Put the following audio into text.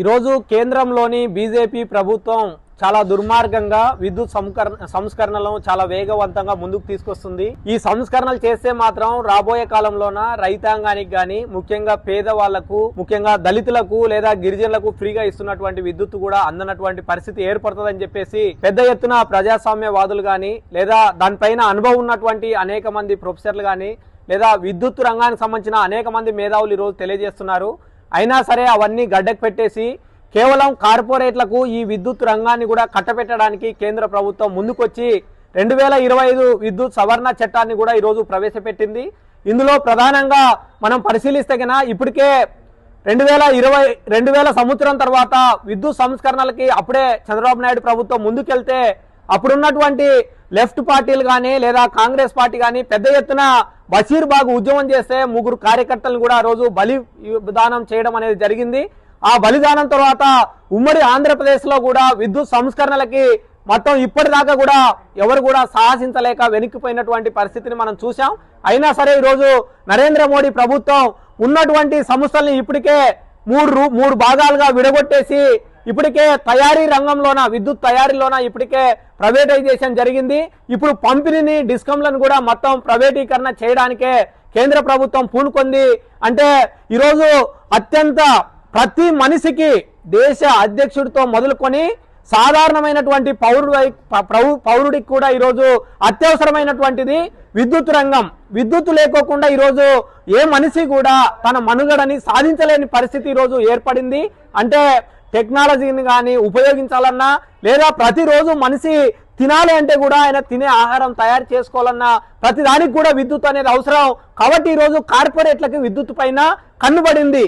ఈరోజు కేంద్రంలోని బీజేపీ ప్రభుత్వం చాలా దుర్మార్గంగా విద్యుత్ సంస్కరణలను చాలా వేగవంతంగా ముందుకు తీసుకొస్తుంది. ఈ సంస్కరణలు చేస్తే మాత్రం రాబోయే కాలంలోన రైతాంగానికి గాని, ముఖ్యంగా పేదవాళ్లకు, ముఖ్యంగా దళితులకు లేదా గిరిజనులకు ఫ్రీగా ఇస్తున్నటువంటి విద్యుత్ కూడా అందనటువంటి పరిస్థితి ఏర్పడుతుందని చెప్పేసి పెద్ద ఎత్తున ప్రజాస్వామ్యవాదులు గాని లేదా దానిపైన అనుభవం ఉన్నటువంటి అనేక మంది ప్రొఫెసర్లు గాని లేదా విద్యుత్ రంగానికి సంబంధించిన అనేక మంది మేధావులు ఈరోజు తెలియజేస్తున్నారు. అయినా సరే అవన్నీ గడ్డకు పెట్టేసి కేవలం కార్పొరేట్లకు ఈ విద్యుత్ రంగాన్ని కూడా కట్టబెట్టడానికి కేంద్ర ప్రభుత్వం ముందుకొచ్చి 2025 విద్యుత్ సవరణ చట్టాన్ని కూడా ఈరోజు ప్రవేశపెట్టింది. ఇందులో ప్రధానంగా మనం పరిశీలిస్తే కన్నా ఇప్పటికే 2020 సంవత్సరం తర్వాత విద్యుత్ సంస్కరణలకి అప్పుడే చంద్రబాబు నాయుడు ప్రభుత్వం ముందుకెళ్తే అప్పుడున్నటువంటి లెఫ్ట్ పార్టీలు కానీ లేదా కాంగ్రెస్ పార్టీ కానీ పెద్ద ఎత్తున బషీర్బాగ్ ఉద్యమం చేస్తే 3 కార్యకర్తలను కూడా ఆ రోజు బలిదానం చేయడం అనేది జరిగింది. ఆ బలిదానం తర్వాత ఉమ్మడి ఆంధ్రప్రదేశ్ లో కూడా విద్యుత్ సంస్కరణలకి మొత్తం ఇప్పటిదాకా కూడా ఎవరు కూడా సాహసించలేక వెనక్కిపోయినటువంటి పరిస్థితిని మనం చూసాం. అయినా సరే ఈరోజు నరేంద్ర మోడీ ప్రభుత్వం ఉన్నటువంటి సంస్థల్ని ఇప్పటికే మూడు భాగాలుగా విడగొట్టేసి ఇప్పటికే తయారీ రంగంలోన విద్యుత్ తయారీలోన ఇప్పటికే ప్రైవేటైజేషన్ జరిగింది. ఇప్పుడు పంపిణీని డిస్కంలను కూడా మొత్తం ప్రైవేటీకరణ చేయడానికే కేంద్ర ప్రభుత్వం పూనుకుంది. అంటే ఈరోజు అత్యంత ప్రతి మనిషికి దేశ అధ్యక్షుడితో మొదలుకొని సాధారణమైనటువంటి పౌరుడికి కూడా ఈరోజు అత్యవసరమైనటువంటిది విద్యుత్ రంగం. విద్యుత్ లేకోకుండా ఈరోజు ఏ మనిషి కూడా తన మనుగడని సాధించలేని పరిస్థితి ఈరోజు ఏర్పడింది. అంటే టెక్నాలజీని కానీ ఉపయోగించాలన్నా లేదా ప్రతిరోజు మనిషి తినాలి అంటే కూడా ఆయన తినే ఆహారం తయారు చేసుకోవాలన్నా ప్రతి దానికి కూడా విద్యుత్ అనేది అవసరం. కాబట్టి ఈరోజు కార్పొరేట్లకి విద్యుత్ పైన కన్నుబడింది.